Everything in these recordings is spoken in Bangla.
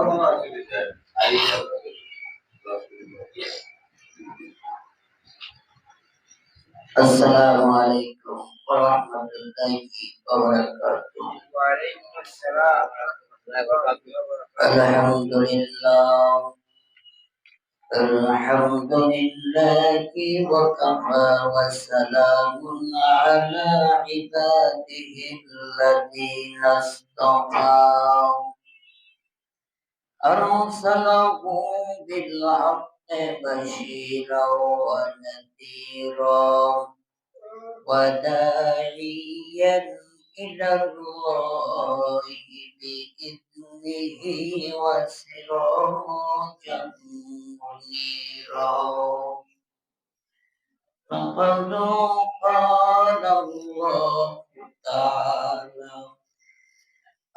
Assalamualaikum warahmatullahi wabarakatuh. Waalaikumsalam warahmatullahi wabarakatuh. Alhamdulillah. Alhamdulillahi wa kafa wa salamun ala ibadihi alladhina istafa. Arsalahu bil haqqi basyiran wa nadhiran wa da'iyan ila Allahi bi'idnihi wa sirajan munira. Faqad qala Allah ta'ala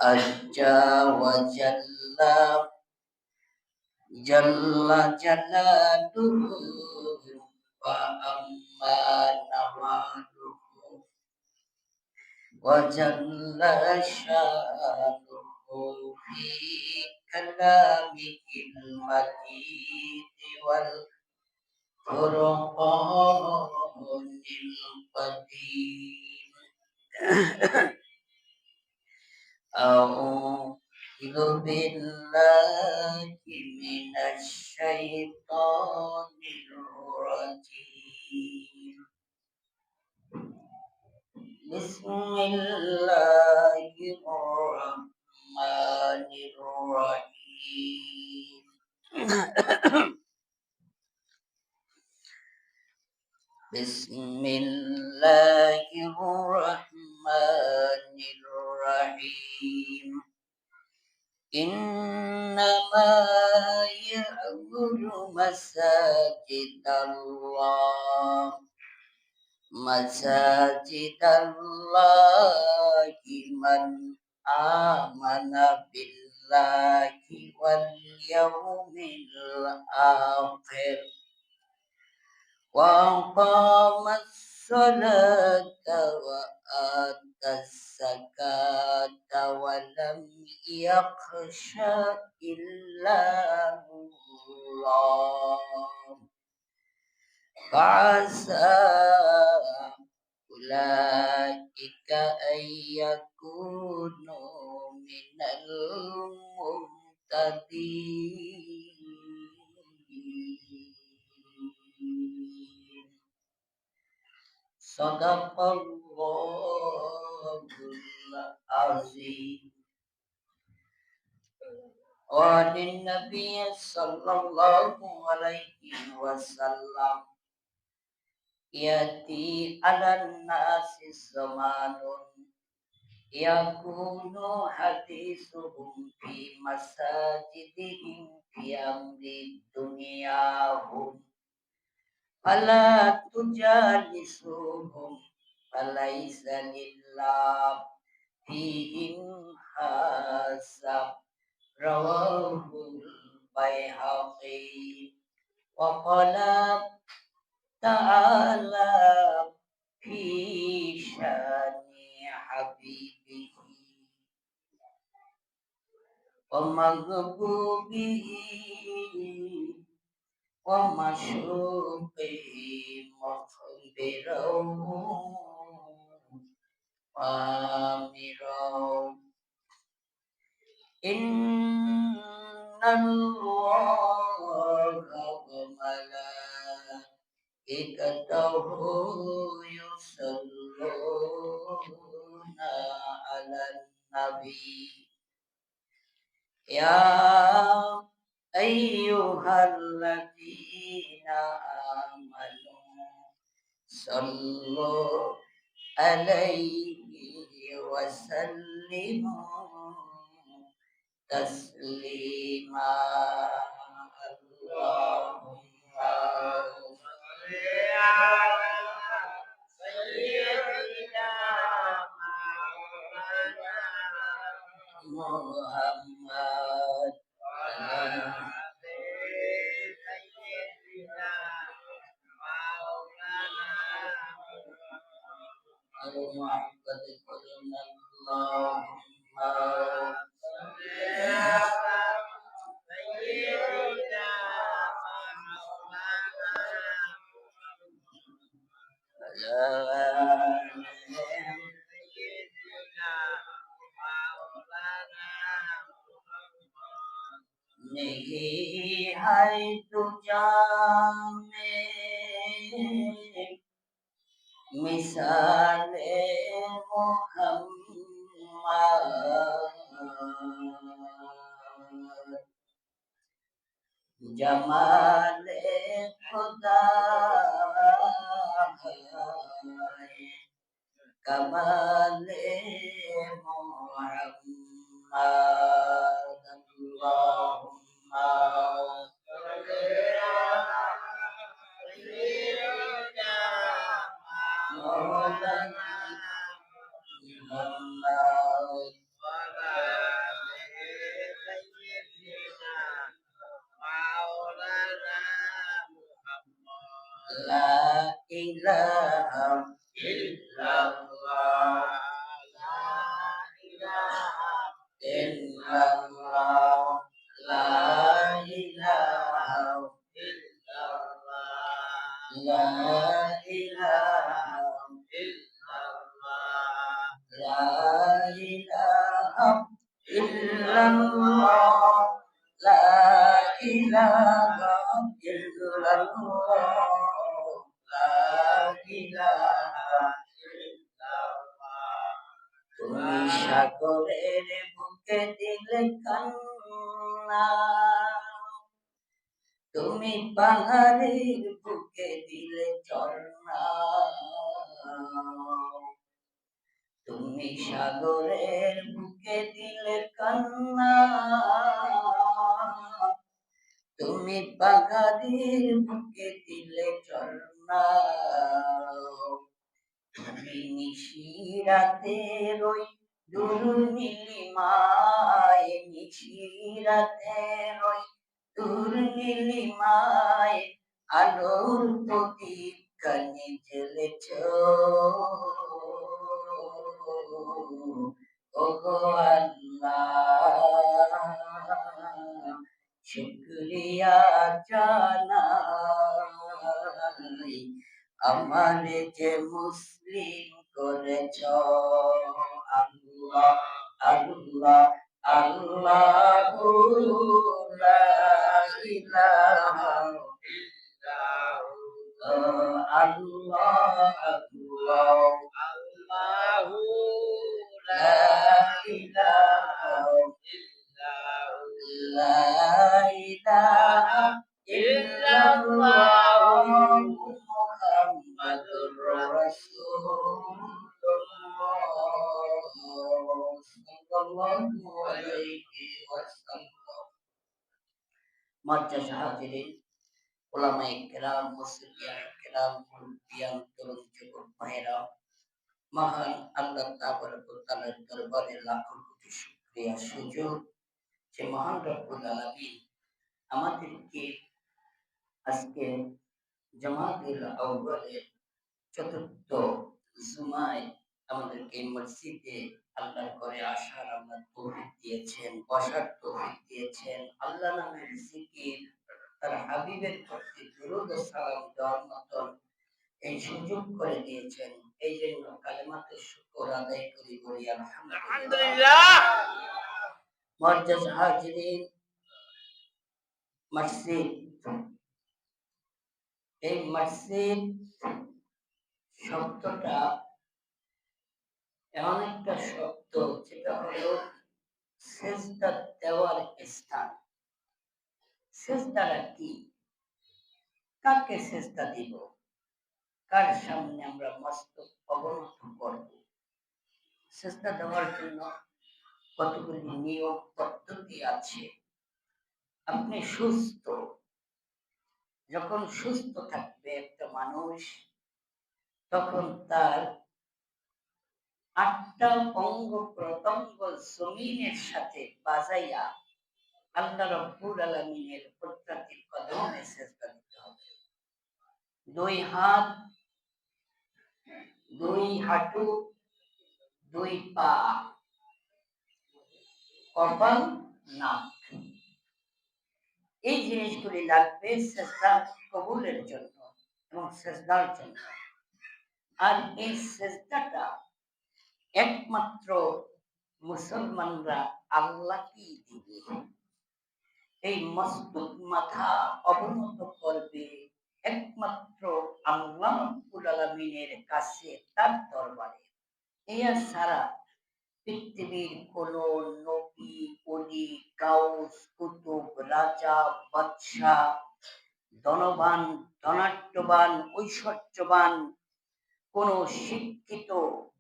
azza wa jalla jalaluhu wa amma namaluhu wa jalla sha'nuhu fi kalamihil majid wal furqanil qadim. A'udzu billahi minasy syaithanir rajim. Bismillahirrahmanirrahim. Bismillahirrahmanirrahim. Innama ya'muru masajidallahi man amana billahi wal yawmil akhir wa aqamas salata wa atas zakata wa lam yakhsha illa Allah fa'asa ulaika ayyakunu minal muhtadin. Sadaqallahul azim. Wa Nabi sallallahu alaihi wasallam yati ala nasi zamanun yakunu hadisuhum fi masajidihim fi amri dunyahum fala tujalisuhum falaisa lillah fihim hasab. Rawahul Baihaqi wa qala ta'ala fi syani habibihi wa maghbubihi wa masyuqihi mukhbirahu wa amirahu. Innallaha wa malaikatahu yusalluna 'alan nabi ya ayyuhalladzina amanu sallu 'alaihi wa sallimu taslima. Allahumma shalli ala sayyidina Muhammad wa ala sayyidina Maulana Muhammad Allahumma नहीं है तुझा में मिसाले मोहम्मद जमाले खुदा है कमाले मोहम्मद अल्लाहुम्मा मौलाना मुहम्मद ला इलाहा इल्लल्लाह ला इलाहा इल्लल्लाह ला इलाहा इल्लल्लाह ला इलाहा इल्लल्लाह ला इलाहा इल्लल्लाह ला इलाहा इल्लल्लाह ला ইলাহা ইল্লাল্লাহ তুমি সাগরের বুকে দিলে কান্না তুমি পাহাড়ের বুকে দিলে ঝর্ণা তুমি সাগরের বুকে দিলে কান্না তুমি পাহাড়ের বুকে দিলে ঝর্ণা তুমি নিশিরাতের ওই দুর্নীলিমায় নিশিরাতের ওই দুর্নীলিমায় আলোর প্রদীপ কানে জ্বেলেছ ওগো আল্লাহ শুকরিয়া জানাই আমারে যে মুসলিম করেছ আল্লাহ আল্লাহ আল্লাহু লা ইলাহা ইল্লাল্লাহ আল্লাহ আল্লাহ আল্লাহু লা ইলাহা লা ইলাহা ইল্লাল্লাহ মুহাম্মাদুর রাসূলুল্লাহ সাল্লাল্লাহু আলাইহি ওয়াসাল্লাম। মুআজ্জাজ হাজিরিন, উলামায়ে কেরাম, মুসলিয়ায়ে কেরাম, মুরব্বিয়ান, তরুণ যুবক ভাইরা, মহান আল্লাহ তাবারক ওয়া তাআলার দরবারে লাখো কোটি শুকরিয়া সুযোগ যে মহান রব্বুল আলামিন আমাদেরকে আজকে জামাতুল আউয়ালের চতুর্থ জুমায় আমাদেরকে মসজিদে আল্লাহর ঘরে আসার আল্লাহ তৌফিক দিয়েছেন, বসার তৌফিক দিয়েছেন, আল্লাহ নামের জিকির তার হাবিবের প্রতি দরুদ ও সালাম দেওয়ার মতন এই সুযোগ করে দিয়েছেন। এই জন্য কালেমাতে শুকর আদায় করি বলি আলহামদুলিল্লাহ। মুআজ্জাজ হাজিরিন, মসজিদ, এই মসজিদ শব্দটা এমন একটা শব্দ যেটা হলো সেজদা দেওয়ার স্থান। সেজদাটা কি? কাকে সেজদা দিব? কার সামনে আমরা মস্তক অবনত করব? সেজদা দেওয়ার জন্য কতগুলি নিয়ম পদ্ধতি আছে। আপনি সুস্থ, যখন সুস্থ থাকবে একটা মানুষ, তখন তার 8টা অঙ্গ প্রত্যঙ্গ জমিনের সাথে বাজাইয়া আল্লাহ রাব্বুল আলামিনের কুদরতের কদমে সিজদা দিতে হবে। 2 হাত, 2 হাঁটু, 2 পা, কপাল, নাক, এই জিনিসগুলি লাগবে সিজদা কবুলের জন্য এবং সিজদার জন্য। আর এই সিজদাটা একমাত্র মুসলমানরা আল্লাহকেই দিবে। এই মস্তক মাথা অবনত করবে একমাত্র আল্লাহ রাব্বুল আলামিনের কাছে, তার দরবারে। এয়া ছাড়া পৃথিবীর কোন নবী, অলি, গাউস, কুতুব, রাজা, বাদশাহ, ধনবান, ধনাঢ্যবান, ঐশ্বর্যবান, কোন শিক্ষিত,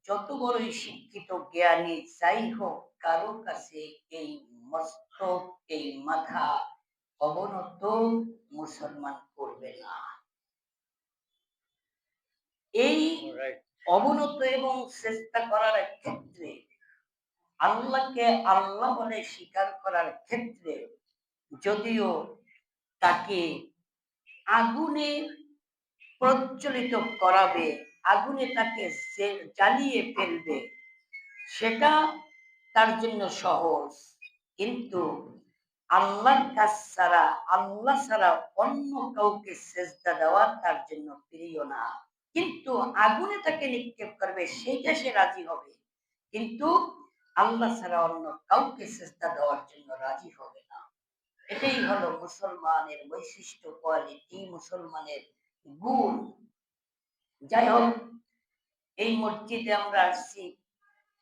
যত বড়ই শিক্ষিত জ্ঞানী যাই হোক, কারো কাছে এই মস্তক, এই মাথা অবনত মুসলমান করবে না। এই অবনত এবং চেষ্টা করার ক্ষেত্রে, আল্লাহকে আল্লাহ বলে স্বীকার করার ক্ষেত্রে, যদিও তাকে আগুনে প্রজ্বলিত করাবে, আগুনে তাকে জ্বালিয়ে ফেলবে, সেটা তার জন্য সহজ, কিন্তু আল্লাহর কাছ ছাড়া, আল্লাহ ছাড়া অন্য কাউকে সেজদা দেওয়া তার জন্য প্রিয় না। কিন্তু আগুনে তাকে নিক্ষেপ করবে, সেইটা সে রাজি হবে, কিন্তু আল্লাহ ছাড়া অন্য কাউকে সেজদা দেওয়ার জন্য রাজি হবে না। এটাই হলো মুসলমানের বৈশিষ্ট্য, কোয়ালিটি, মুসলমানের গুণ। যাই হোক, এই মসজিদে আমরা আসছি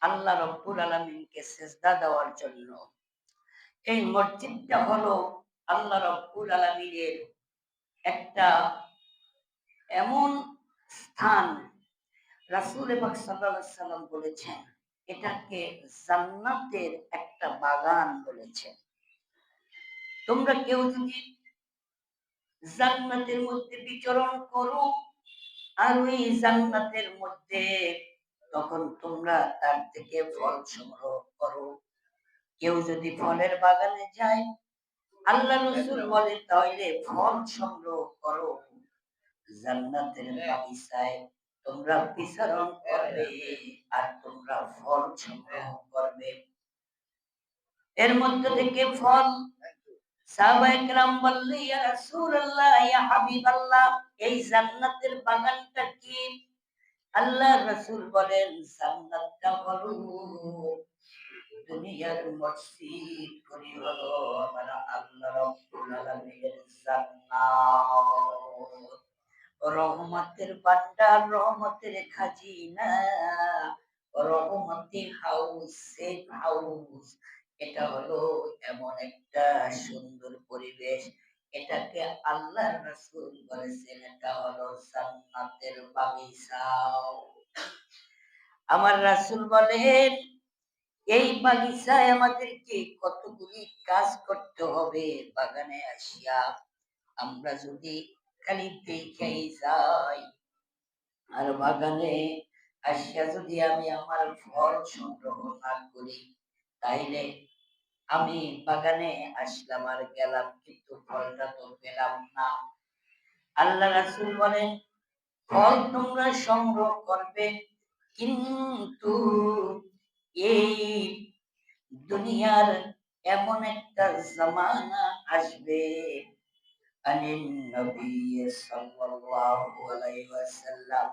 আল্লাহ রাব্বুল আলামিনকে সিজদা দেওয়ার জন্য। এই মসজিদটা হলো আল্লাহ রাব্বুল আলামিনের একটা এমন স্থান, রাসূল পাক সাল্লাল্লাহু আলাইহি সাল্লাম বলেছেন এটাকে জান্নাতের একটা বাগান বলেছেন। তোমরা কেউ যদি জান্নাতের মধ্যে বিচরণ করো আর ওই জান্নাতের মধ্যে, তখন তোমরা তার থেকে ফল সংগ্রহ করো। কেউ যদি ফলের বাগানে যায়, আল্লাহ রাসূল বলে তাহলে ফল সংগ্রহ করো, জান্নাতের বাগিচায় তোমরা বিচরণ করবে আর তোমরা ফল সংগ্রহ করবে। এর মধ্যে থেকে ফল, সাহাবায়ে কেরাম বললে ইয়া রাসূলুল্লাহ, ইয়া হাবিবাল্লাহ, এই জান্নাতের বাগানটা কি? আল্লাহ রাসূল বলেন জান্নাতটা হলো দুনিয়ার মসজিদ গুলি হলো আমার আল্লাহ রাব্বুল আলামিনের জান্নাত, রহমতের ভান্ডার, রহমতের খাজিনা, রহমতের হাউস, সেফ হাউস। এটা হলো এমন একটা সুন্দর পরিবেশ, এটাকে আল্লাহর রাসূল বলেছেন এটা হলো জান্নাতের বাগিচা। আমার রাসূল বলেন এই বাগিচায় আমাদেরকে কতগুলি কাজ করতে হবে। বাগানে আসিয়া আমরা যদি খালি দেখেই যাই আর বাগানে আসিয়া যদি আমি আমার ফল সংগ্রহ না করি, তাইলে আমি বাগানে আসলাম আর গেলাম, কিন্তু ফলটা তো পেলাম না। আল্লাহ রাসূল বলেন ফল তোমরা সংগ্রহ করবে, কিন্তু এই দুনিয়ার এমন একটা জামানা আসবে, আনিন নবী সাল্লাল্লাহু আলাইহি ওয়াসাল্লাম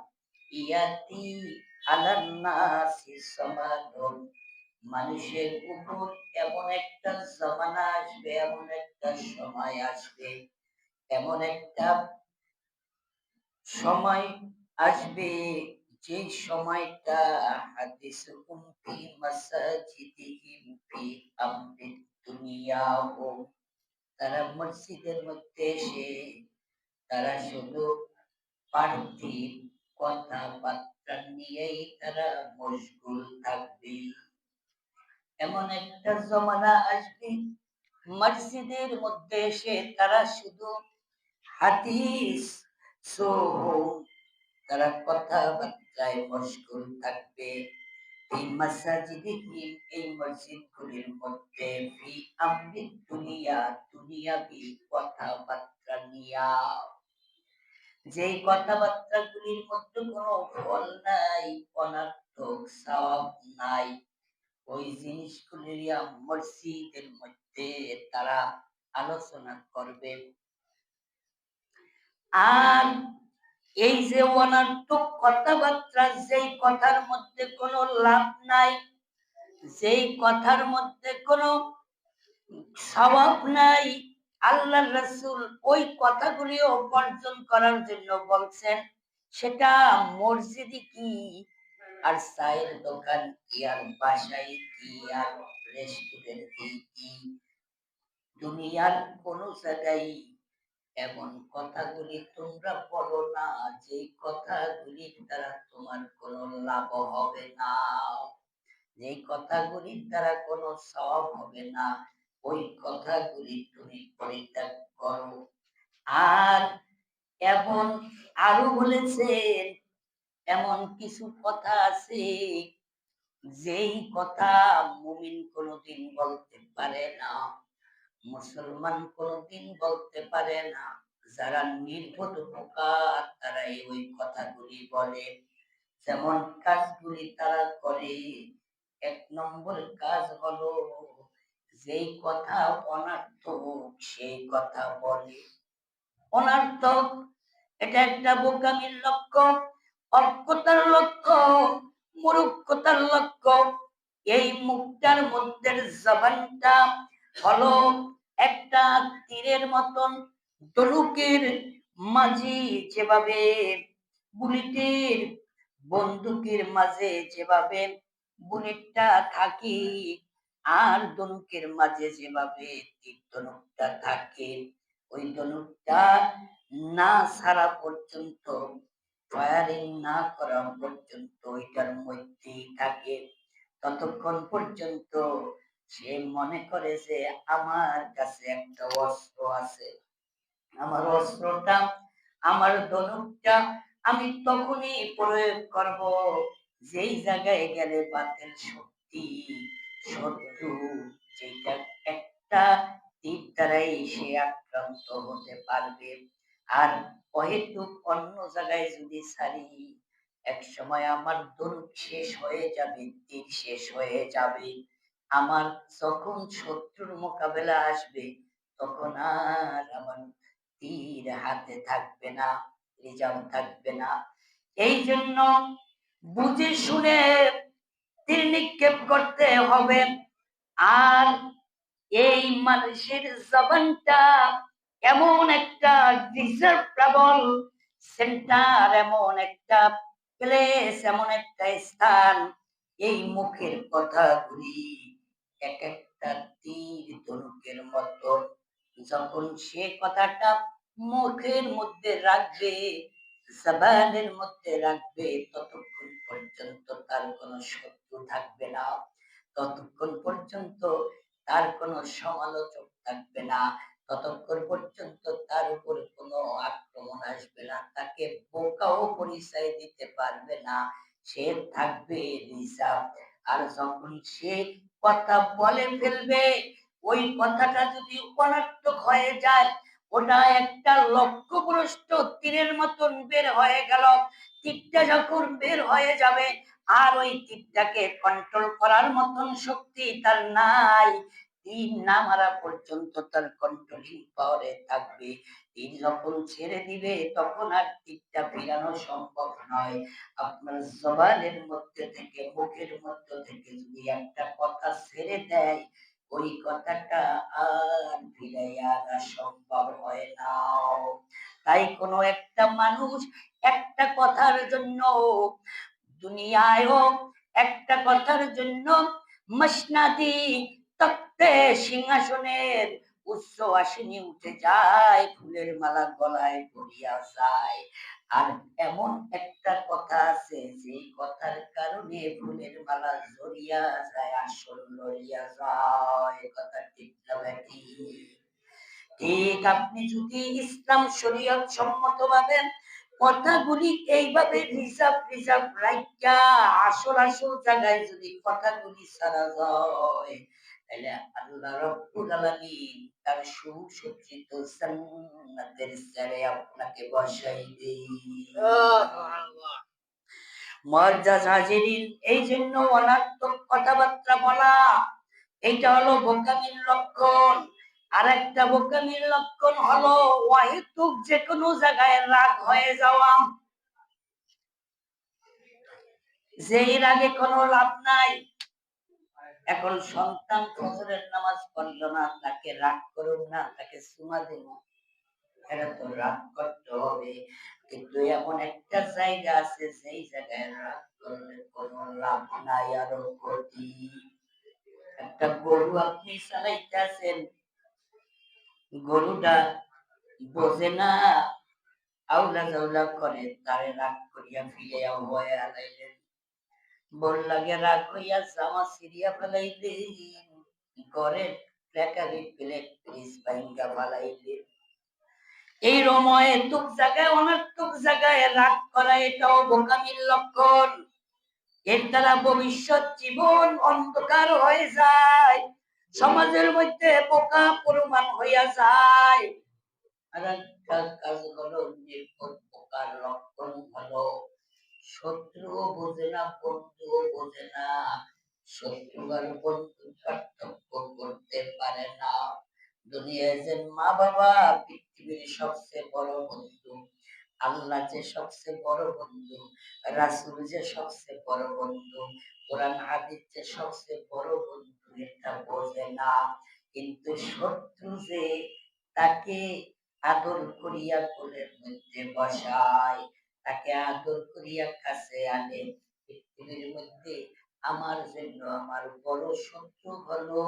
ইয়াতি আলান নাসি সামাদুন, মানুষের উপর এমন একটা জামানা আসবে, এমন একটা সময় আসবে, এমন একটা সময় আসবে, যে সময়টা হাদিসুকুম ফি মাসাজিদিহিম ফি আমরিদ দুনিয়াহুম, তারা মসজিদের মধ্যে এসে তারা শুধু পার্থিব কথাবার্তা নিয়েই তারা মশগুল থাকবে। এমন একটা জমানা আসবে মসজিদের মধ্যে এসে তারা শুধু হাদিস সোহম, তারা কথাবার্তায় মশগুল থাকবে। এই মাসাজিদিহিম, এই মসজিদগুলির মধ্যে ফি আমরিদ দুনিয়া, দুনিয়াবি কথাবার্তা নিয়া, যেই কথাবার্তাগুলির মধ্যে কোনো ফল নাই, অনর্থক সওয়াব নাই, ওই জিনিসগুলির মসজিদের মধ্যে তারা আলোচনা করবে। আর এই যে অনর্থক কথাবার্তা, যেই কথার মধ্যে কোনো লাভ নাই, যেই কথার মধ্যে কোনো সওয়াব নাই, আল্লাহ রাসূল ওই কথাগুলিও বর্জন করার জন্য বলছেন, সেটা মসজিদে কি আর চায়ের দোকান কি আর বাসায় কি আর রেস্টুরেন্টে কি, দুনিয়ার কোন জায়গায় এমন কথাগুলি তোমরা বলো না যে কথাগুলির দ্বারা তোমার কোনো লাভ হবে না, যে কথাগুলির দ্বারা কোনো সওয়াব হবে না, ওই কথাগুলি তুমি পরিত্যাগ করো। আর এমন আরো বলেছেন, এমন কিছু কথা আছে যেই কথা মুমিন কোনোদিন বলতে পারে না, মুসলমান কোনোদিন বলতে পারে না। যারা নির্বোধ বোকা তারাই ওই কথাগুলি বলে। যেমন কাজগুলি তারা করে, ১ নম্বর কাজ হলো যেই কথা অনর্থক সেই কথা বলে। অনর্থক এটা একটা বোকামির লক্ষ্য, অজ্ঞতার লক্ষ্য, মূর্খতার লক্ষ্য। এই মুখটার মধ্যে জবানটা হলো একটা তীরের মতন, ধনুকের মাঝে যেভাবে বুলেটের বন্দুকের মাঝে যেভাবে বুলেটটা থাকে আর ধনুকের মাঝে যেভাবে তীর ধনুকটা থাকে, ওই ধনুকটা না ছাড়া পর্যন্ত, ফায়ারিং না করা পর্যন্ত ওইটার মধ্যেই থাকে, ততক্ষণ পর্যন্ত সে মনে করে যে আমার কাছে একটা অস্ত্র আছে, আমার অস্ত্রটা, আমার ধনুকটা আমি তখনই প্রয়োগ করব যেই জায়গায় গেলে বাতিল শক্তি, শত্রু, যেটা একটা তীর দ্বারাই সে আক্রান্ত হতে পারবে। আর অহেতুক অন্য জায়গায় যদি ছাড়ি, এক সময় আমার ধনুক শেষ হয়ে যাবে, তীর শেষ হয়ে যাবে, আমার যখন শত্রুর মোকাবেলা আসবে তখন আর আমার তীর হাতে থাকবে না, রিজার্ভ থাকবে না। এই জন্য বুঝে শুনে তীর নিক্ষেপ করতে হবে। আর এই মানুষের জবানটা এমন একটা রিজার্ভেবল সেন্টার, এমন একটা প্লেস, এমন একটা স্থান, এই মুখের কথাগুলি এক একটা তীর ধনুকের মতো। যখন সে কথাটা মুখের মধ্যে রাখবে, জবানের মধ্যে রাখবে, ততক্ষণ পর্যন্ত তার কোনো শত্রু থাকবে না, ততক্ষণ পর্যন্ত তার কোনো সমালোচক থাকবে না, ততক্ষণ পর্যন্ত তার উপর কোনো আক্রমণ আসবে না, তাকে বোকাও পরিচয় দিতে পারবে না, সে থাকবে রিজার্ভ। আর যখন সে কথা বলে ফেলবে, ওই কথাটা যদি অনর্থক হয়ে যায়, ওটা একটা লক্ষ্যভ্রষ্ট তীরের মতন বের হয়ে গেল। তীরটা যখন বের হয়ে যাবে আর ওই তীরটাকে কন্ট্রোল করার মতন শক্তি তার নাই, তীর না মারা পর্যন্ত তার কন্ট্রোলিং পাওয়ারে থাকবে। তীর যখন ছেড়ে দিবে তখন আর তীরটা ফেরানো সম্ভব নয়। আপনার জবানের মধ্যে থেকে, মুখের মধ্যে থেকে যদি একটা কথা ছেড়ে দেয়, ওই কথাটা আর ফিরাইয়া আনা সম্ভব হয় না। তাই কোনো একটা মানুষ একটা কথার জন্য দুনিয়ায় হোক, একটা কথার জন্য মসনাদি তক্তে সিংহাসনের উচ্চ আসনে উঠে যায়, ফুলের মালা গলায় পরিয়া যায়। আর এমন একটা কথা আছে যে কথার কারণে ফুলের মালা জড়িয়া যায়, আসল লড়িয়া যায়। কথা ঠিক না ব্যাটি? ঠিক আপনি যদি ইসলাম শরীয়ত সম্মত ভাবে কথাগুলি এইভাবে রিজার্ভ রাখা, আসল জায়গায় যদি কথাগুলি ছাড়া যায়, তাহলে আল্লাহ রাব্বুল আলামিন তার সুসজ্জিত জান্নাতের চেয়ারে আপনাকে বসাইবে। মুআজ্জাজ হাজিরিন, এই জন্য অনার্থক কথাবার্তা বলা, এইটা হলো বোকামির লক্ষণ। আর একটা বোকামির লক্ষণ হলো অহেতুক যে কোনো জায়গায় রাগ হয়ে যাওয়া, যেই রাগে কোনো লাভ নাই। এখন সন্তান ফজরের নামাজ পড়ল না, তাকে রাগ করুন না, তাকে সুমা দেব, এটা তো রাগ করতে হবে। কিন্তু এমন একটা জায়গা আছে যেই জায়গায় রাগ করলে কোনো লাভ নাই, আরো ক্ষতি। একটা গরু আপনি চালাইতেছেন, গরুটা বোঝে না, আউলা জাউলা করে, তারে রাগ করিয়া ফিরে হয়ে আলাইলেন, বল লাগে রাগ হইয়া জামা সিরিয়া ফেলাইলেন, ঘরের প্লেকারি প্লেট প্লিজ ভাঙ্গা ফেলাইলেন। এই রময়ে তুক জায়গায় অনার্থক জায়গায় রাগ করা এটাও বোকামির লক্ষণ। এর দ্বারা ভবিষ্যৎ জীবন অন্ধকার হয়ে যায়, সমাজের মধ্যে বোকা প্রমাণ হইয়া যায়। আর একটা কাজ হলো বোকার লক্ষণ হলো শত্রুও বোঝে না, বন্ধুও বোঝে না, শত্রু আর বন্ধু পার্থক্য করতে পারে না। দুনিয়ায় যে মা বাবা পৃথিবীর সবচেয়ে বড় বন্ধু, আল্লাহ যে সবচেয়ে বড় বন্ধু, রাসূল যে সবচেয়ে বড় বন্ধু, কোরআন হাদিস যে সবচেয়ে বড় বন্ধু, এটা বোঝে না। কিন্তু শত্রু যে তাকে আদর করিয়া কোলের মধ্যে বসায়, তাকে আদর করিয়া কাছে আনে। পৃথিবীর মধ্যে আমার জন্য আমার বড় শত্রু হলো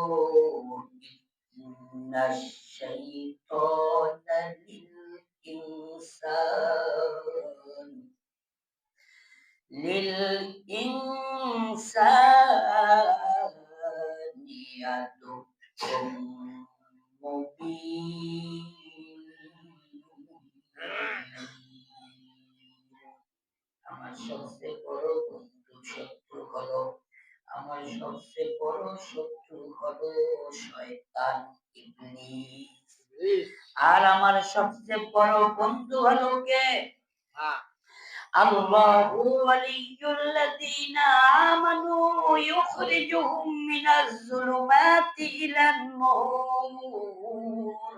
আমার সবচেয়ে বড় বন্ধু শত্রু হলো, আমার সবচেয়ে বড় শত্রু হলো শয়তান ইবলিস। আর আমার সবচেয়ে বড় বন্ধু হলো কে? আল্লাহু ওয়ালিয়ুল্লাযীনা আমানু ইউখরিজুহুম মিনাজ যুলুমাতি ইলান নূর।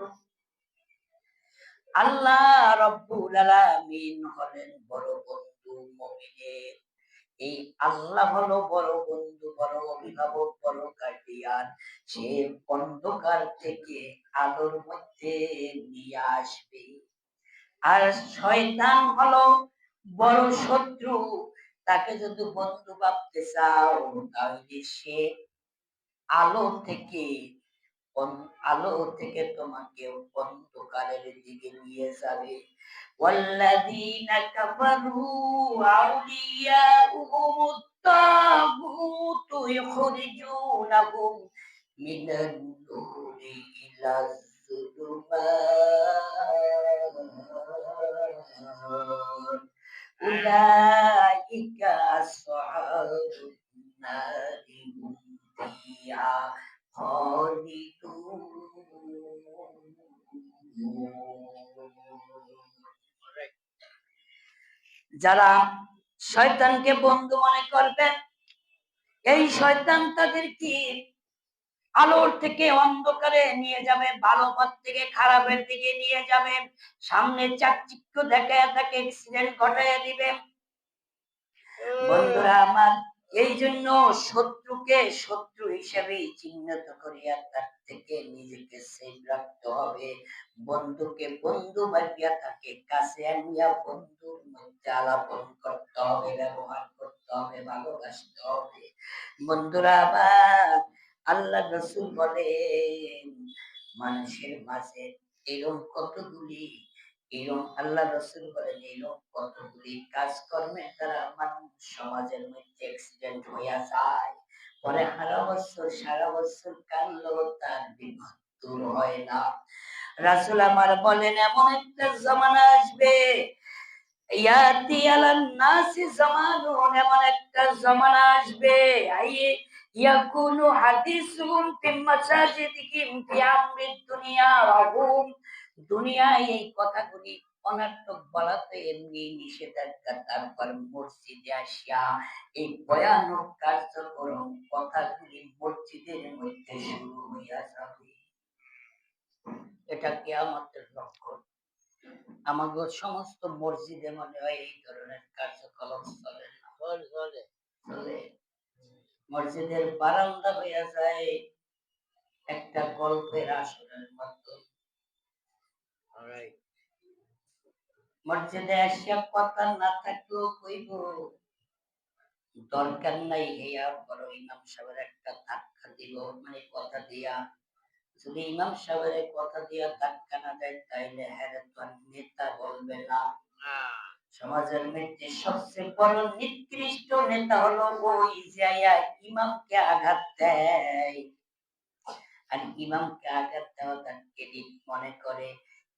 আল্লাহ রাব্বুল আলামিন হলেন বড় বন্ধু মুমিনের। এই আল্লাহ হলো বড় বন্ধু, বড় অভিভাবক, বড় গার্ডিয়ান। সে অন্ধকার থেকে আলোর মধ্যে নিয়ে আসবে। আর শয়তান হলো বড় শত্রু। তাকে যদি বন্ধু ভাবতে চাও, তাহলে সে আলো থেকে তোমাকে অন্ধকারের দিকে নিয়ে যাবে। ওয়াল্লাযীনা কাফারু আউলিয়াউহুমুত তাগুতু ইখরিজুনাহুম মিনান নূরি ইলাজ যুলুমাত উলাইকা আসহাবুন নারি হুম ফিহা যারা শয়তানকে বন্ধু মনে করবে, এই শয়তান তাদেরকে আলোর থেকে অন্ধকারে নিয়ে যাবে, ভালো পথ থেকে খারাপের দিকে নিয়ে যাবে, সামনে চাকচিক্য দেখায় তাকে অ্যাক্সিডেন্ট ঘটাইয়া দিবে। বন্ধুরা আমার, এই জন্য শত্রুকে শত্রু হিসেবে চিহ্নিত করিয়া তার থেকে নিজেকে সেভ রাখতে হবে। বন্ধুকে বন্ধু ভাবিয়া তাকে কাছে আনিয়া বন্ধুর মধ্যে আলাপন করতে হবে, ব্যবহার করতে হবে, ভালোবাসতে হবে। বন্ধুরা আবার আল্লাহ রাসূল বলেন, মানুষের মাঝে এরকম আল্লাহ রাসূল বলেন এরকম কতগুলি কাজকর্মের দ্বারা মানুষ সমাজের মধ্যে অ্যাক্সিডেন্ট হইয়া যায়, পরে সারা বছর কাঁদলেও তার বিপদ দূর হয় না। রাসূল আমার বলেন, এমন একটা জামানা আসবে, ইয়াতি আলান নাসি জামানুন, এমন একটা জামানা আসবে, ইয়াকুনু হাদিসুহুম ফি মাসাজিদিহিম ফি আমরিদ দুনিয়া ওয়া হুম, দুনিয়ায় এই কথাগুলি অনর্থক বলাতে এমনি নিষেধাজ্ঞা, তারপর মসজিদে আসিয়া এই ভয়ানক কার্যক্রম কথাগুলি মসজিদের মধ্যে শুরু হইয়া যাবে। এটা কিয়ামতের লক্ষণ। আমাদের সমস্ত মসজিদে মনে হয় এই ধরনের কার্যকলাপ চলে না। চলে মসজিদের বারান্দা হইয়া যায় একটা গল্পের আসরের মতো। মসজিদে আসিয়া কথা না থাকলেও কইব দরকার নাই, হইয়া বড় ইমাম সাহেবের একটা ধাক্কা দিল, মানে কথা দিয়া। যদি ইমাম সাহেবের কথা দিয়া ধাক্কা না দেয় তাইলে হ্যাঁ তো নেতা বলবে না। সমাজের মধ্যে সবচেয়ে বড় নিকৃষ্ট নেতা হলো ওই যে ইমামকে আঘাত দেয়, আর ইমামকে আঘাত দেওয়া তার ক্রেডিট মনে করে,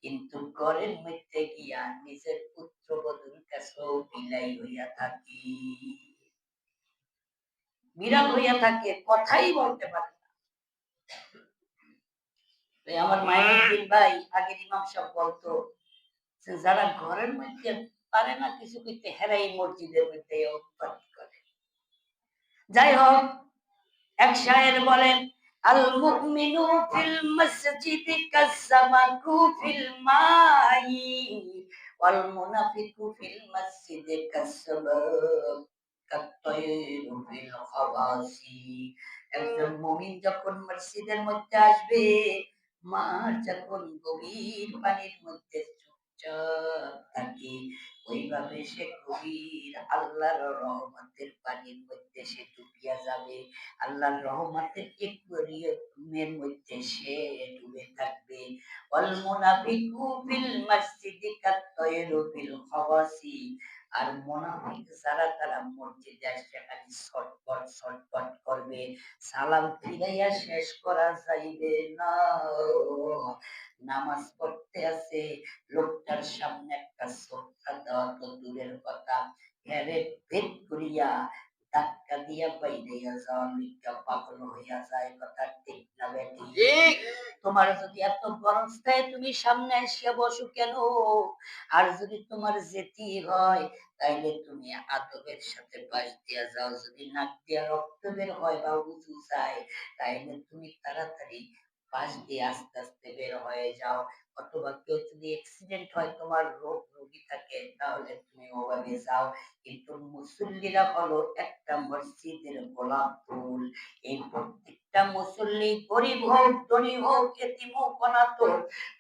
কিন্তু ঘরের মধ্যে গিয়া নিজের পুত্রবধূর কাছেও বিলাই হইয়া থাকি, বিড়াল হইয়া থাকে, কথাই বলতে পারে না। আমার মায়ের ভাই আগের ইমাম সাহেব বলতো যারা ঘরের মধ্যে পারে না কিছু করতে, হেরাই মসজিদের মধ্যে উৎপাদ করে। যাই হোক, এক শায়ের বলেন আল মুমিনু ফিল মসজিদি কাসসামাকু ফিল মাই ওয়াল মুনাফিকু ফিল মসজিদি কাত্তায়রু ফিল খাবাসি। একজন মুমিন যখন মসজিদের মধ্যে আসবে, মাছ যখন গভীর পানির মধ্যে চুপচাপ থাকে, ওইভাবে সে গভীর আল্লাহর রহমতের পানির মধ্যে সে ডুবিয়া যাবে, আল্লাহর রহমতের একুয়ারিয়ামের মধ্যে সে ডুবে থাকবে। ওয়াল মুনাফিকু ফিল মসজিদি কাত্তায়রু ফিল খাবাসি। আর মুনাফিক যারা তারা মসজিদে এসে খালি ছটফট ছটফট করবে, সালাম ফিরাইয়া শেষ করা যাইবে না। নামাজ পড়তে আছে, লোকটার সামনে একটা সোফা দেওয়া তো দূরের কথা, হেরে ভেদ করিয়া ধাক্কা দিয়া বাইরে যাওয়ার লিগা পাগল হইয়া যায়। কথা ঠিক না বেটি? তোমার যদি এত গরম থাকে তুমি সামনে এসে বসো কেন? আর যদি তোমার যেতে হয় তাইলে তুমি আদবের সাথে পাশ দিয়া যাও, যদি নাক দিয়া রক্ত বের হয় বা উঁচু যায় তাইলে তুমি তাড়াতাড়ি পাশ দিয়ে আস্তে আস্তে বের হয়ে যাও, অথবা কেউ যদি অ্যাক্সিডেন্ট হয়, তোমার রোগী থাকে, তাহলে তুমি ওভাবে যাও। কিন্তু মুসল্লিরা হলো একটা মসজিদের গোলাপ ফুল। এই প্রত্যেকটা মুসল্লি গরিব হোক ধনী হোক এতিম হোক অনাথ,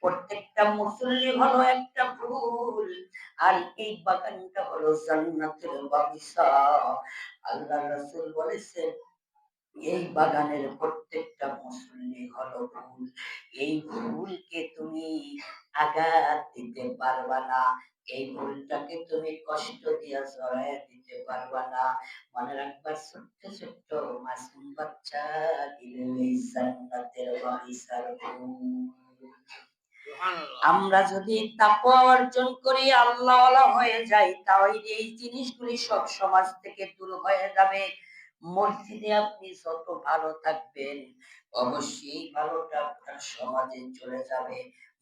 প্রত্যেকটা মুসল্লি হলো একটা ফুল, আর এই বাগানটা হলো জান্নাতের বাগিচা। আল্লাহ রাসূল বলেছেন এই বাগানের প্রত্যেকটা মুসল্লি হলো ফুল, এই ফুলকে তুমি আঘাত দিতে পারবা না, এই ফুলটাকে তুমি কষ্ট দিয়া জড়াইয়া দিতে পারবা না। মনে রাখবা ছোট্ট ছোট্ট মাসুম বাচ্চা দিলে এই জান্নাতের বাগিচার ফুল। আমরা যদি তাকওয়া অর্জন করি, আল্লাহওয়ালা হয়ে যাই, তাহলে এই জিনিসগুলি সব সমাজ থেকে দূর হয়ে যাবে। মসজিদে আপনি যত ভালো থাকবেন, অবশ্যই ভালোটা আপনার সমাজে চলে যাবে।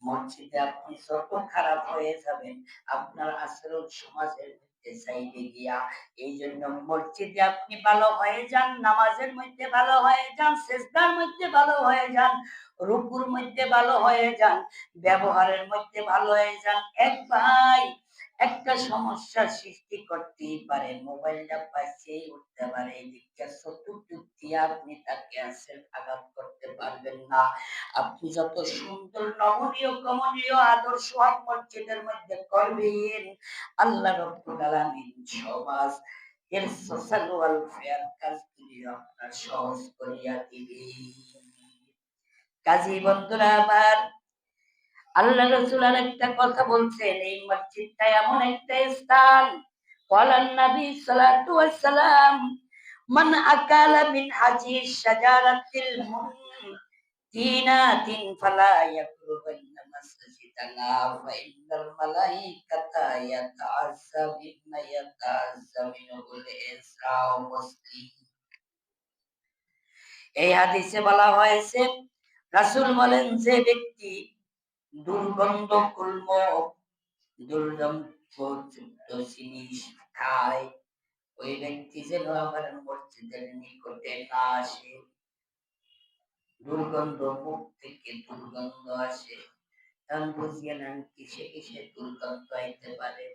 মসজিদে আপনি যত খারাপ হয়ে যাবেন, আপনার আচরণ সমাজের মধ্যে চাইবে গিয়া। এই জন্য মসজিদে আপনি ভালো হয়ে যান, নামাজের মধ্যে ভালো হয়ে যান, সেজদার মধ্যে ভালো হয়ে যান, রুকুর মধ্যে ভালো হয়ে যান, ব্যবহারের মধ্যে ভালো হয়ে যান। এক ভাই একটা সমস্যার সৃষ্টি করতেই পারে, মোবাইলটা পাইছেই উঠতে পারে, এই দিকটা চতুর্দিক দিয়ে আপনি তার ক্যান্সার আঘাত করতে পারবেন না। আপনি যত সুন্দর নমনীয় কমনীয় আদর্শ মসজিদের মধ্যে করবেন, আল্লাহ রাব্বুল আলামিন সমাজ এর সোশ্যাল ওয়েলফেয়ার কাজগুলি আপনার সহজ করিয়া দিবে। কাজী বন্ধুরা আমার, আল্লাহ রাসূল আরেকটা কথা বলছেন, এই মসজিদটা এমন একটা স্থান, বলেন নবী সাল্লাল্লাহু আলাইহি ওয়াসাল্লাম মান আকালা মিন হাজির শাজারাতিল মুনতিনাতিন ফালা ইয়াকরুবান্না মাসজিদানা ফা ইন্নাল মালাইকাতা ইয়াতাআজ্জা বিমা ইয়াতাআজ্জা মিনহুল ইসরা মুসলিম। এই হাদিসে বলা হয়েছে, রাসূল বলেন যে ব্যক্তি দুর্গন্ধ গুল্ম দুর্গন্ধযুক্ত জিনিস খায়, ওই ব্যক্তি যেন আমার মসজিদের নিকটে না আসে। দুর্গন্ধ, মুখ থেকে দুর্গন্ধ আসে, কারণ বুঝিয়ে নেন কিসে কিসে দুর্গন্ধ আইতে পারে।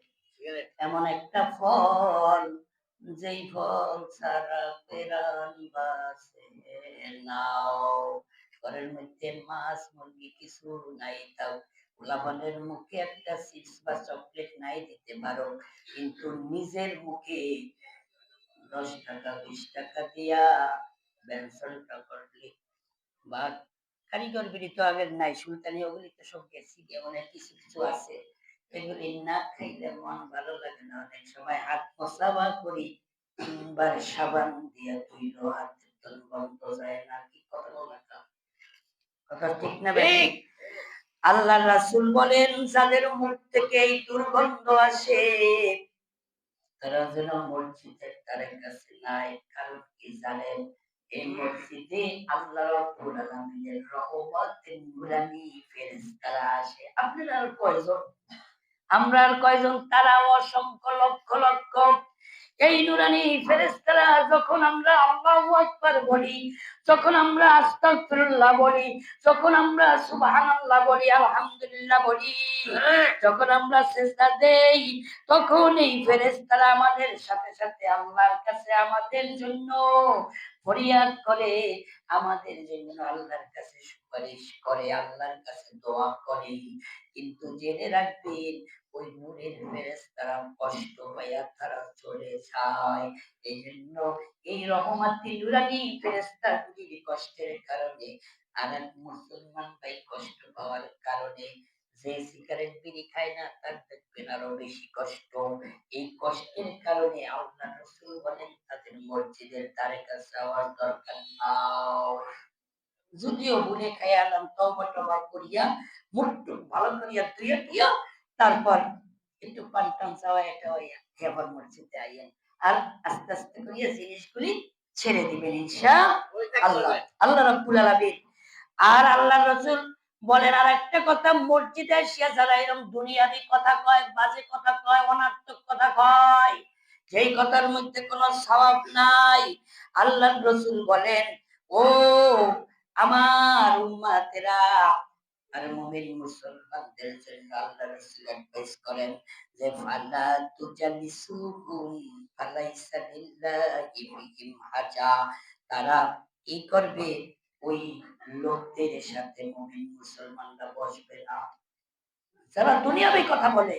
এমন একটা ফল যেই ফল ছাড়া পেরান বাসে নাও, ঘরের মধ্যে মাছ মুরগি কিছু নাই, তাও পোলাপানের মুখে একটা চিপস বা চকলেট নাই দিতে পারো, কিন্তু নিজের মুখে 10 টাকা 20 টাকা দিয়া ব্যবসাটা করলে বা কারিগর বিড়ি তো আগের নাই, সুলতানি ওগুলি তো সব গেছি, অনেক কিছু কিছু আছে, এগুলি না খাইলে মন ভালো লাগে না। অনেক সময় হাত পচাবা করি, 3 বার সাবান দিয়া ধুইলো হাতের তল বন্ধ যায় না। কি কথা বলা, কথা ঠিক না বেঠিক? আল্লাহ রাসূল বলেন, যাদের মুখ থেকে এই দুর্গন্ধ আসে তারা যেন মসজিদের তারের কাছে নাই। কারণ কি জানেন, এই মসজিদে আল্লাহ রাব্বুল আলামিনের রহমতের নূরানি ফেরেশতারা আসে। আপনারা আর কয়জন, আমরা আর কয়জন, তারা অসংখ্য লক্ষ লক্ষ। এই নুরানি ফেরেশতারা যখন আমরা আল্লাহু আকবার বলি, যখন আমরা আস্তাগফিরুল্লাহ বলি, যখন আমরা সুবহানাল্লাহ বলি, আলহামদুলিল্লাহ বলি, যখন আমরা সিজদা দেই, তখন এই ফেরেশতারা আমাদের সাথে সাথে আল্লাহর কাছে আমাদের জন্য ফরিয়াদ করে, আমাদের জন্য আল্লাহর কাছে সুপারিশ করে, আল্লাহর কাছে দোয়া করে। কিন্তু জেনে রাখবেন, ওই নূরের ফেরেশতারা কষ্ট পাইয়া তারা চলে যায়। এই জন্য এই রহমতি নুরানি ফেরেশতাগুলির কষ্টের কারণে আরেক মুসলমান ভাই কষ্ট পাওয়ার কারণে, যে সিগারেট বিড়ি খায় না তার দেখবেন আরো বেশি কষ্ট। এই কষ্টের কারণে আল্লাহ রাসূল বলেন, তাদের মসজিদের ধারে কাছে যাওয়ার দরকার নাও। যদিও ভুলে খাইয়া আলাম, তওবা টওবা করিয়া মুখটু ভালো করিয়া ধুইয়া দিয়া তারপর একটু পান টান চাওয়া এটা হইয়া আবার মসজিদে আইয়েন, আর আস্তে আস্তে করিয়া জিনিসগুলি ছেড়ে দিবেন ইনশাআল্লাহ। আল্লাহ রাব্বুল আলামিন। আর আল্লাহ রাসূল বলেন আর একটা কথা, মসজিদে আসিয়া যারা এরকম দুনিয়াবি কথা কয়, বাজে কথা কয়, অনার্থক কথা কয়, যেই কথার মধ্যে কোনো সওয়াব নাই, আল্লাহ রাসূল বলেন, ও আমার উম্মতেরা, আর মুমিন মুসলমানদের জন্য আল্লাহ রাসূল অ্যাডভাইস করেন যে, ফালা তুজালিসুহুম ফালাইসা লিল্লাহি বিহিম হাজা। তারা কি করবে, ওই লোকদের সাথে মুমিন মুসলমানরা বসবে না। যারা দুনিয়াবি কথা বলে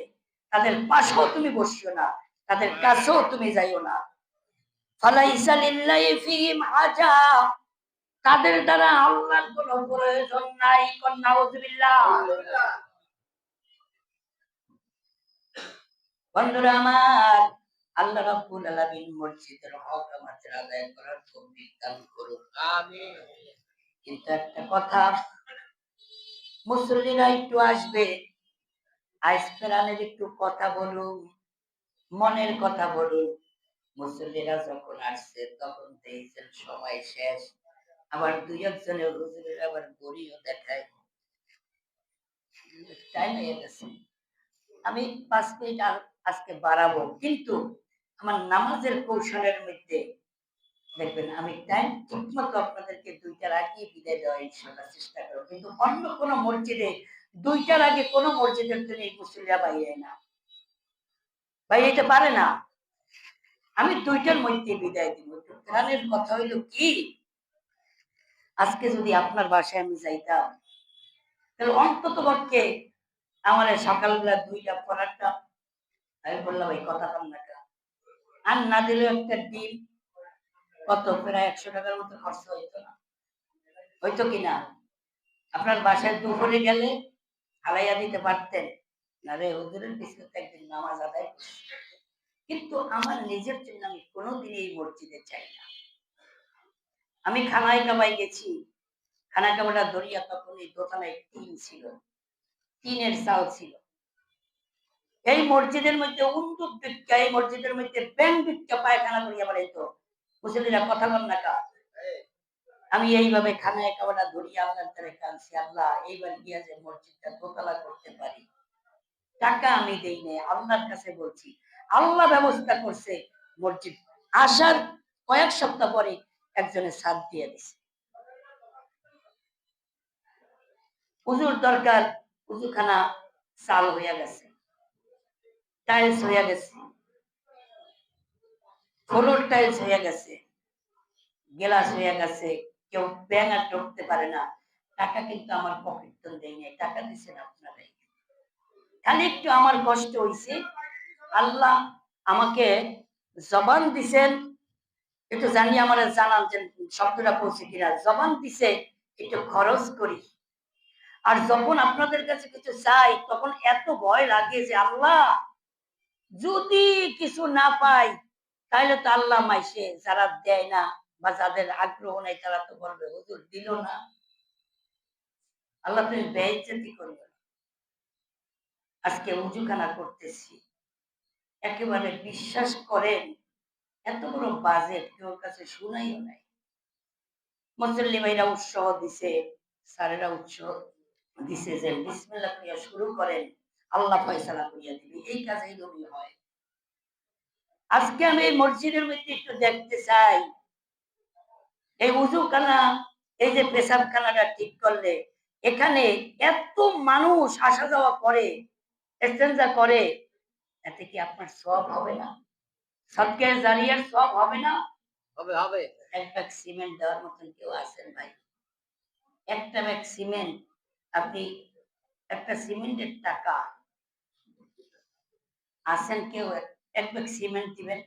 তাদের পাশেও তুমি বসিও না, তাদের কাছেও তুমি যাইও না। ফালাইসা লিল্লাহি ফিহিম হাজা, তাদের দ্বারা আল্লাহর কোনো প্রয়োজন নাই। নাউযুবিল্লাহ। বন্ধুরা আমার, আল্লাহ রাব্বুল আলামিন মসজিদের হক আমাদের আদায় করার তৌফিক দান করুন, আমিন। কিন্তু একটা কথা, মুসল্লিরা একটু আসবে, আইসপেরানের একটু কথা বলুন, মনের কথা বলুন। মুসল্লিরা যখন আসছে তখন দেখছেন সময় শেষ, আবার দুই একজনের হুজুরের আবার গড়িও দেখায়, টাইম হয়ে গেছে, আমি 5 মিনিট আজকে বাড়াবো, কিন্তু আমার নামাজের কৌশলের মধ্যে দেখবেন আমি টাইম ঠিক মতো আপনাদেরকে 2টার আগে বিদায় দেওয়ার ইনশাআল্লাহ চেষ্টা করব। কিন্তু অন্য কোন মসজিদে 2টার আগে কোন মসজিদের জন্য এই মুসল্লিরা বাইরে না, বাইরে পারে না। আমি 2টার মধ্যে বিদায় দিব। কোরআনের কথা হইল কি, আজকে যদি আপনার বাসায় আমি যাইতাম, তাহলে অন্তত পক্ষে আমার সকালবেলা 2টা পড়াটা, আমি বললাম এই কথা কাম না, আর না দিলে একটা ডিম কত প্রায় 100 টাকার মতো খরচ হইতো না, হইতো কিনা? আপনার বাসায় দুপুরে গেলে হালাইয়া দিতে পারতেন না, রে হুজুরের পিছনে একদিন নামাজ আদায়। কিন্তু আমার নিজের জন্য আমি কোনোদিন এই মসজিদে চাই না। আমি খানায় কাবাই গেছি, খানা কাবাটা ধরিয়া তখন এই দোতলায় টিন ছিল, টিনের চাল ছিল। এই মসজিদের মধ্যে উন্দুক ভিক্ষা, এই মসজিদের মধ্যে ব্যাং ভিক্ষা পায়খানা করিয়া বেড়াইতো, মুসল্লিরা কথা বল না কা। আমি এইভাবে খানায় কাবাটা ধরিয়া আল্লাহর দ্বারে কাঁদছি, আল্লাহ এইবার গিয়া যে মসজিদটা দোতলা করতে পারি। টাকা আমি দেই নাই, আল্লাহর কাছে বলছি, আল্লাহ ব্যবস্থা করছে। মসজিদ আসার কয়েক সপ্তাহ পরে একজনের ছাদ দিয়ে দিছে। উজুর দরকার, উজুখানা চাল হইয়া গেছে, টাইলস হইয়া গেছে। ফ্লোর টাইলস হয়ে গেছে, গ্লাস হয়ে গেছে, কেউ ব্যাঙ আর ঢুকতে পারে না। টাকা কিন্তু আমার পকেট তো দেয় নাই, টাকা দিচ্ছেন আপনারাই। খালি একটু আমার কষ্ট হয়েছে, আল্লাহ আমাকে জবান দিছেন, একটু জানি আমার জানান যে শব্দটা পৌঁছে কিনা। জবান দিছে একটু খরচ করি, আর যখন আপনাদের কাছে কিছু চাই তখন এত ভয় লাগে যে আল্লাহ যদি কিছু না পাই তাহলে তো আল্লাহ মাইসে যারা দেয় না বা যাদের আগ্রহ নেই তারা তো বলবে হুজুর দিল না। আল্লাহ তুমি বেইজ্জতি করবে। আজকে উজুখানা করতেছি, একেবারে বিশ্বাস করেন এত বড় বাজেট কেউ কাছে শুনাইও নাই। মুসল্লি ভাইরা উৎসাহ দিছে, স্যারেরা উৎসাহ দিছে যে বিসমিল্লাহ করিয়া শুরু করেন, আল্লাহ ফয়সালা করিয়া দিবে। এই কাজেই নবী হয়। আজকে আমি এই মসজিদের মধ্যে একটু দেখতে চাই, এই উজুখানা, এই যে পেশাবখানাটা ঠিক করলে এখানে এত মানুষ আসা যাওয়া করে, এক্সচেঞ্জা করে, এতে কি আপনার সব হবে না? সদকায়ে জারিয়ার সব হবে না? হবে হবে। এক ব্যাগ সিমেন্ট দেওয়ার মতন কেউ আছেন ভাই? একটা ব্যাগ সিমেন্ট, আপনি একটা সিমেন্টের টাকা আছেন কেউ এক ব্যাগ সিমেন্ট দিবেন?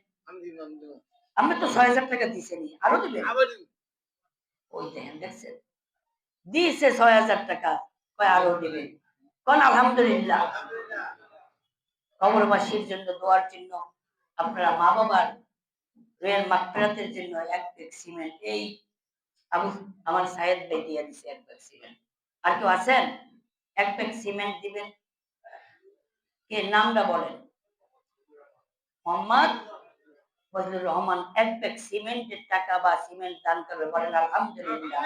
আমি তো ৬,০০০ টাকা দিছেনি, আরো দিবেন? ওই দেখেন, দেখছেন দিয়েছে ৬,০০০ টাকা, কয় আরো দিবেন। কোন আলহামদুলিল্লাহ। কবরবাসীর জন্য দোয়ার জন্য, আপনারা মা বাবার রুহের মাগফিরাতের জন্য এক ব্যাগ সিমেন্ট এই আমার সাহেদ ভাই দিয়ে দিছে এক ব্যাগ সিমেন্ট। আর কেউ আছেন এক ব্যাগ সিমেন্ট দিবেন? কে নামটা বলেন? মোহাম্মদ ফজলুর রহমান এক ব্যাগ সিমেন্টের টাকা বা সিমেন্ট দান করবে, বলেন আলহামদুলিল্লাহ।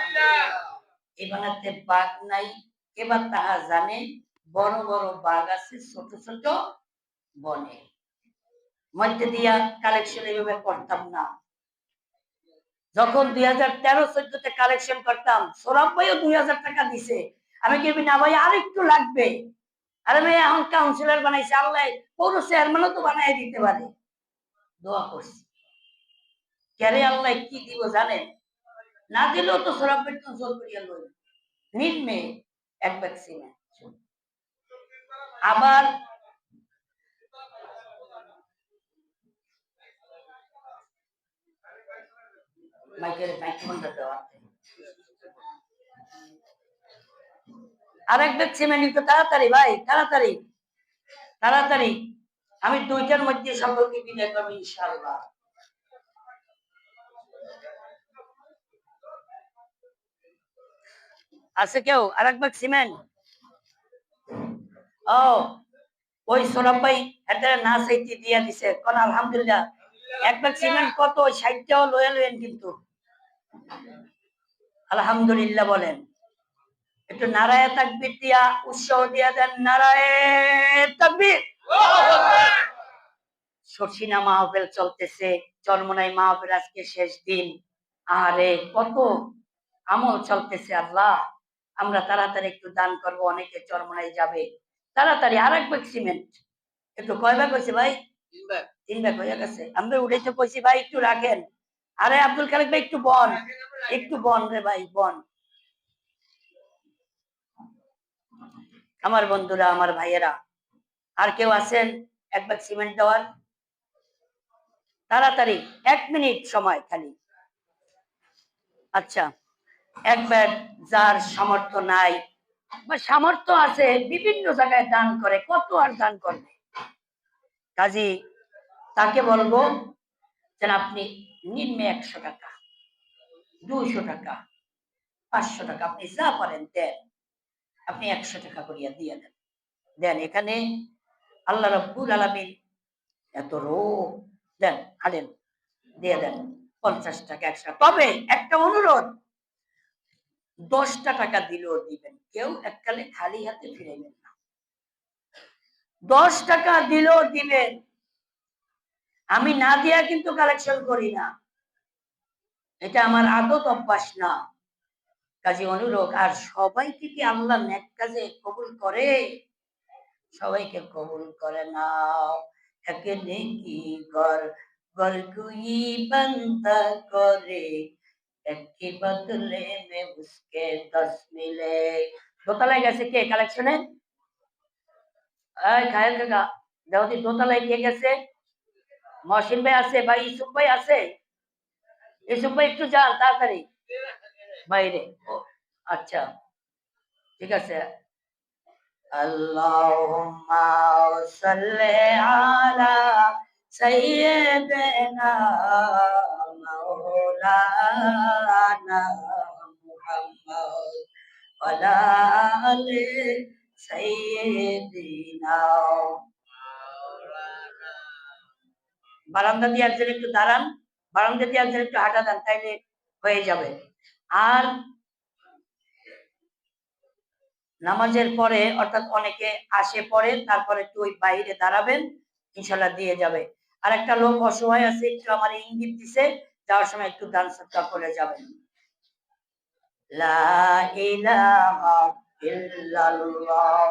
এই বানাতে বাঘ নাই, এবার তাহা জানে, বড় বড় বাঘ আছে ছোট ছোট বনে। মধ্যে দিয়া কালেকশন এইভাবে করতাম না। যখন 2013-14 কালেকশন করতাম, সৌরভ ভাইও 2000 টাকা দিছে। আমি কি না ভাই আর একটু লাগবে? আরে ভাই এখন কাউন্সিলর বানাইছে, আল্লাহ পৌর চেয়ারম্যানও তো বানাই দিতে পারে। দোয়া করছি, কেরে আল্লাহ কি দিব জানেন? না দিলেও তো সৌরভ ভাই তো জোর করিয়া লই নিম্নে এক ব্যাগ সিমেন্ট। আবার মাইকের মাইক্রোফোনটা দেওয়া, আর এক ব্যাগ সিমেন্ট একটু তাড়াতাড়ি ভাই, তাড়াতাড়ি তাড়াতাড়ি। আমি 2টার মধ্যে সকলকে বিদায় করবো ইনশাআল্লাহ। আছে কেউ আর এক ব্যাগ সিমেন্ট? ও ওই সৌরভ ভাই এটা না চাইতে দিয়া দিছে, কোন আলহামদুলিল্লাহ। এক ব্যাগ সিমেন্ট কত? 60 টাকা লয়ে লয়েন কিন্তু আলহামদুলিল্লাহ বলেন। একটু নারায়ে তাকবীর দিয়া উৎসাহ দিয়া দেন, নারায়ে তাকবীর। শর্ষিনা মাহফিল চলতেছে, চরমনাই মাহফিল আজকে শেষ দিন। আরে কত আমল চলতেছে আল্লাহ। আমরা তাড়াতাড়ি একটু দান করব, অনেকে চরমনাই যাবে তাড়াতাড়ি। আর এক ব্যাগ সিমেন্ট একটু কয় ব্যাগ হয়েছে ভাই? 3 ব্যাগ হয়ে গেছে। আমরা উঠেছে কইছি ভাই একটু রাখেন। আরে আব্দুল খালেক ভাই একটু বন, একটু বন রে ভাই, বন। আমার বন্ধুরা, আমার ভাইয়েরা, আর কেউ আছেন এক ব্যাগ সিমেন্ট দেওয়ার? তাড়াতাড়ি 1 মিনিট সময় খালি। আচ্ছা, এক ব্যাগ। যার সামর্থ্য নাই বা সামর্থ্য আছে বিভিন্ন জায়গায় দান করে, কত আর দান করবে? কাজী তাকে বলবো যে আপনি নিম্নে 100 টাকা, 200 টাকা, 500 টাকা, আপনি যা পারেন দেন। আপনি 100 টাকা করিয়া দিয়ে দেন, দেন। এখানে আল্লাহ রাব্বুল আলামিন এত রোগ দেন, আলেন দিয়ে দেন 50 টাকা, 100 টাকা। তবে একটা অনুরোধ, 10টা টাকা দিলেও দিবেন, কেউ এককালে খালি হাতে ফিরাইবেন না। 10 টাকা দিলেও দিবেন। আমি না দিয়া কিন্তু কালেকশন করি না, এটা আমার আদত অভ্যাস না। কাজে অনুরোধ, আর সবাইকে কি আল্লাহ নেক কাজে কবুল করে? সবাইকে কবুল করে না। একে নেকি কর गर कोई बंदा करे একটি বদলে মে উসকে 10 মিলে। দোতলায় গেছে কে কালেকশনে? এই খায়ের কাকা, দাউদি দোতলায় কে গেছে? মহসিন ভাই আছে ভাই, ইউসুফ ভাই আছে? ইউসুফ ভাই একটু যান তাড়াতাড়ি বাইরে। ও আচ্ছা, ঠিক আছে। আল্লাহুম্মা সাল্লি আলা সাইয়্যিদিনা মাওলানা মুহাম্মদ ওয়া আলা আলি সাইয়্যিদিনা। বারান্দা দিয়ে একজন একটু দাঁড়ান, বারান্দা দিয়ে একজন একটু হাঁটা দেন, তাইলে হয়ে যাবে। আর নামাজের পরে অর্থাৎ অনেকে আসে পরে, তারপরে একটু ওই বাইরে দাঁড়াবেন, ইনশাল্লাহ দিয়ে যাবে। আর একটা লোক অসহায় আছে, একটু আমার ইঙ্গিত দিছে, যাওয়ার সময় একটু দান সদকা করে যাবেন। লা ইলাহা ইল্লাল্লাহ।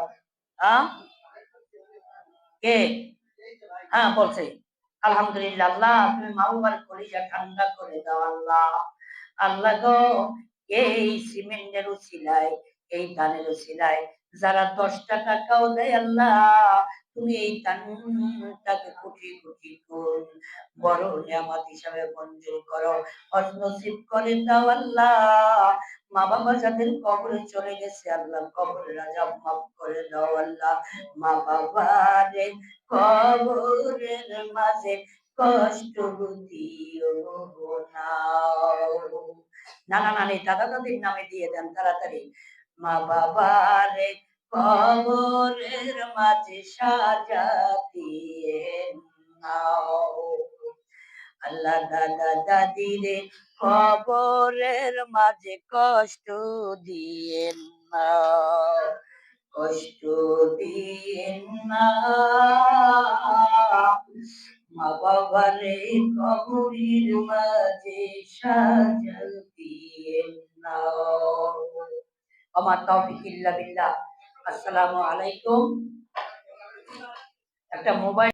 কে? হ্যাঁ বলছে আলহামদুলিল্লাহ। আল্লাহ তুমি মাহবুবার কলিজা ঠান্ডা করে দাও আল্লাহ। আল্লাহ গো, এই সিমেন্টের উসিলায়, এই দানের উসিলায় যারা 10 টাকাও দেয় আল্লাহ, তুমি এই দানটাকে কোটি কোটি গুণ বড় নিয়ামত হিসাবে মঞ্জুর করো, হজ নসিব করে দাও আল্লাহ। মা বাবা যাদের কবরে চলে গেছে আল্লাহ, কবরের আযাব মাফ করে দাও আল্লাহ। মা বাবারে কবরের মাঝে কষ্ট দিও না। নানা নানি দাদা দাদির নামে দিয়ে দেন তাড়াতাড়ি। মা বাবারে কবরের মাঝে সাজা দিয়ে নাও আল্লাহ। দাদা দাদিরে কবরের মাঝে কষ্ট দিয়ে নাও, কষ্ট দিয়েন না। মা বাবারে কবরের মাঝে সাজা দিয়েন না। আমার তৌফিক ইল্লা বিল্লাহ। আসসালামু আলাইকুম। একটা মোবাইল